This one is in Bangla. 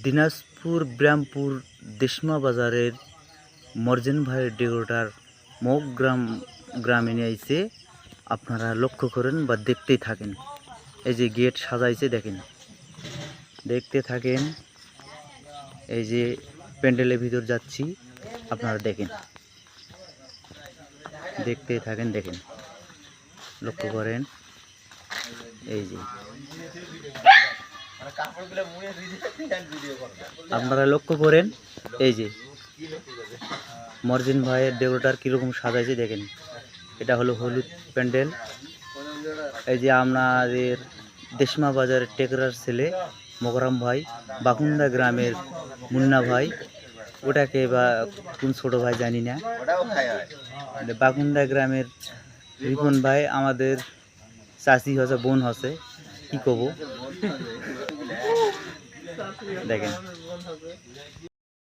দিনাজপুর ব্রাহ্মপুর দেশমা বাজারের মর্জেন ভাই ডেকোরেটর মগ গ্রামে নিয়ে আইছে। আপনারা লক্ষ্য করেন বা দেখতেই থাকেন। এই যে গেট সাজাইছে দেখেন, দেখতে থাকেন। এই যে প্যান্ডেলের ভিতর যাচ্ছি, আপনারা দেখেন, দেখতেই থাকেন, দেখেন, লক্ষ্য করেন। এই যে আপনারা লক্ষ্য করেন, এই যে মর্জিন ভাইয়ের ডেকোরেটর কীরকম সাজাইছে দেখেন। এটা হলো হলুদ প্যান্ডেল। এই যে আমাদের দেশমা বাজারের টেকরার ছেলে মকরাম ভাই, বাকুন্দা গ্রামের মুন্না ভাই, ওটাকে বা কোন ছোটো ভাই জানি না, বাকুন্দা গ্রামের রিপন ভাই, আমাদের চাচি হচ্ছে, বোন হচ্ছে, কি কব দেখেন।